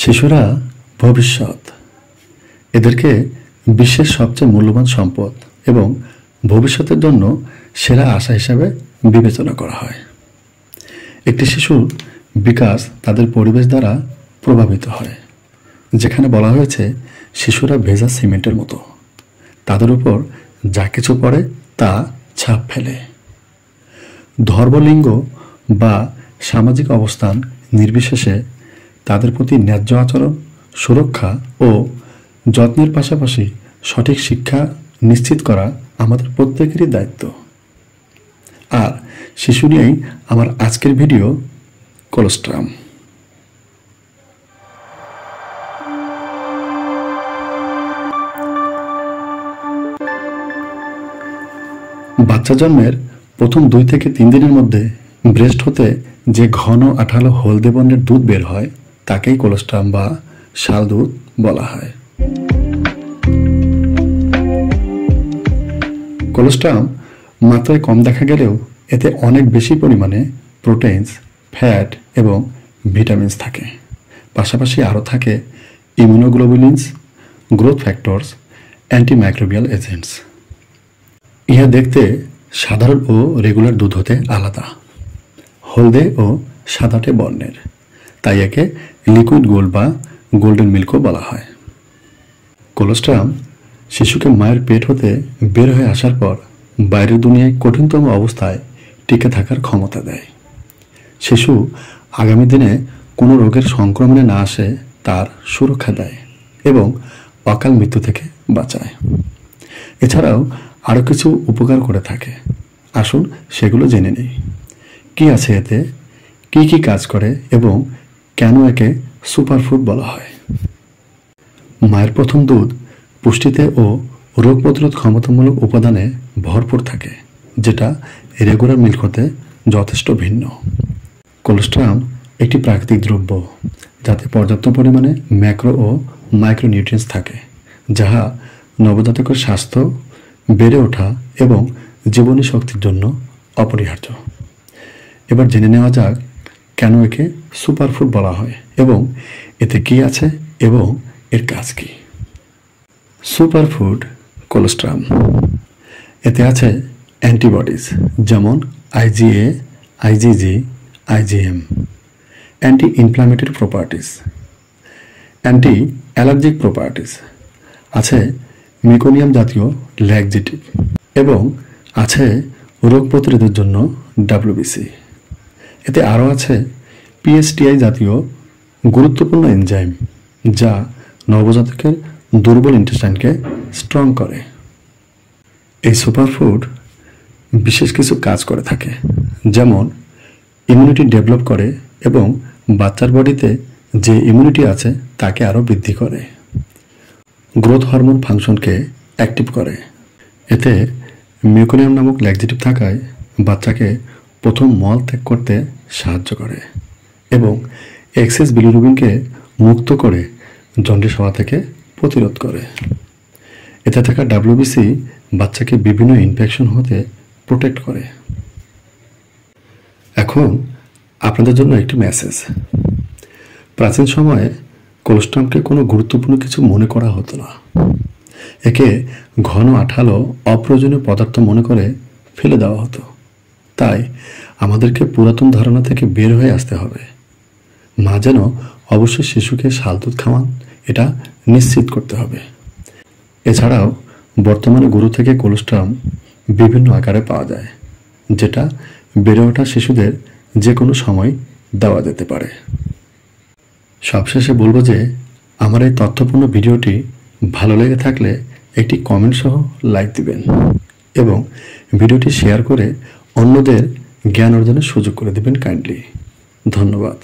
শিশুরা ভবিষ্যৎ। এদেরকে বিশ্বের সবচেয়ে মূল্যবান সম্পদ এবং ভবিষ্যতের জন্য সেরা আশা হিসাবে বিবেচনা করা হয়। একটি শিশুর বিকাশ তাদের পরিবেশ দ্বারা প্রভাবিত হয়, যেখানে বলা হয়েছে শিশুরা ভেজা সিমেন্টের মতো, তাদের উপর যা কিছু পড়ে তা ছাপ ফেলে। ধর্মলিঙ্গ বা সামাজিক অবস্থান নির্বিশেষে তাদের প্রতি ন্যায্য আচরণ, সুরক্ষা ও যত্নের পাশাপাশি সঠিক শিক্ষা নিশ্চিত করা আমাদের প্রত্যেকেরই দায়িত্ব। আর শিশু নিয়েই আমার আজকের ভিডিও কোলোস্ট্রাম। বাচ্চা জন্মের প্রথম 2 থেকে 3 দিনের মধ্যে ব্রেস্ট হতে যে ঘন আঠালো হলদে বর্ণের দুধ বের হয় তাকেই কোলোস্ট্রাম বা শাল দুধ বলা হয়। কোলোস্ট্রাম মাত্রায় কম দেখা গেলেও এতে অনেক বেশি পরিমাণে প্রোটিনস, ফ্যাট এবং ভিটামিনস থাকে। পাশাপাশি আরও থাকে immunoglobulins, growth factors, antimicrobial agents. ইহা দেখতে সাধারণ ও রেগুলার দুধ হতে আলাদা, হলদে ও সাদাটে বর্ণের, তাই একে লিকুইড গোল্ড বা গোল্ডেন মিল্কও বলা হয়। কোলোস্ট্রাম শিশুকে মায়ের পেট হতে বের হয়ে আসার পর বাইরের দুনিয়ায় কঠিনতম অবস্থায় টিকে থাকার ক্ষমতা দেয়। শিশু আগামী দিনে কোনো রোগের সংক্রমণে না আসে তার সুরক্ষা দেয় এবং অকাল মৃত্যু থেকে বাঁচায়। এছাড়াও আরও কিছু উপকার করে থাকে। আসুন সেগুলো জেনে নিই। কী আছে এতে, কী কী কাজ করে এবং কেন একে সুপারফুড বলা হয়। মায়ের প্রথম দুধ পুষ্টিতে ও রোগ প্রতিরোধ ক্ষমতামূলক উপাদানে ভরপুর থাকে, যেটা রেগুলার মিল্ক হতে যথেষ্ট ভিন্ন। কোলোস্ট্রাম একটি প্রাকৃতিক দ্রব্য যাতে পর্যাপ্ত পরিমাণে ম্যাক্রো ও মাইক্রোনিউট্রিয়েন্টস থাকে, যাহা নবজাতকের স্বাস্থ্য, বেড়ে ওঠা এবং জীবনী শক্তির জন্য অপরিহার্য। এবার জেনে নেওয়া যাক কেন একে সুপারফুড বলা হয় এবং এতে কী আছে এবং এর কাজ কী। Superfood colostrum. এতে আছে অ্যান্টিবডিজ যেমন IgA, IgG, IgM, anti inflammatory properties, anti allergic properties, আছে মিকোনিয়াম জাতীয় ল্যাক্সেটিভ এবং আছে রোগ প্রতিরোধের জন্য WBC। এতে আরও আছে PSTI জাতীয় গুরুত্বপূর্ণ এনজাইম, যা নবজাতকের দুর্বল ইন্টেস্টাইনকে স্ট্রং করে। এই সুপারফুড বিশেষ কিছু কাজ করে থাকে, যেমন ইমিউনিটি ডেভেলপ করে এবং বাচ্চার বডিতে যে ইমিউনিটি আছে তাকে আরও বৃদ্ধি করে। গ্রোথ হরমোন ফাংশনকে অ্যাক্টিভ করে। এতে মিউকোনিয়াম নামক ল্যাক্সেটিভ থাকায় বাচ্চাকে প্রথম মল ত্যাগ করতে সাহায্য করে এবং এক্সেস বিলিরুবিনকে মুক্ত করে জন্ডিস হওয়া থেকে প্রতিরোধ করে। এতে থাকা WBC বাচ্চাকে বিভিন্ন ইনফেকশন হতে প্রোটেক্ট করে। এখন আপনাদের জন্য একটি মেসেজ। প্রাচীন সময়ে কোলোস্ট্রামকে কোনো গুরুত্বপূর্ণ কিছু মনে করা হতো না। একে ঘন আঠালো অপ্রয়োজনীয় পদার্থ মনে করে ফেলে দেওয়া হতো। তাই আমাদেরকে পুরাতন ধারণা থেকে বের হয়ে আসতে হবে। মা যেন অবশ্যই শিশুকে শাল দুধ খাওয়ান, এটা নিশ্চিত করতে হবে। এছাড়াও বর্তমানে গরু থেকে কোলোস্ট্রাম বিভিন্ন আকারে পাওয়া যায়, যেটা বেড়ে ওঠা শিশুদের যে কোনো সময় দেওয়া যেতে পারে। সবশেষে বলবো যে আমার এই তথ্যপূর্ণ ভিডিওটি ভালো লেগে থাকলে একটি কমেন্ট সহ লাইক দিবেন এবং ভিডিওটি শেয়ার করে অন্যদের জ্ঞান অর্জনের সুযোগ করে দিবেন কাইন্ডলি। ধন্যবাদ।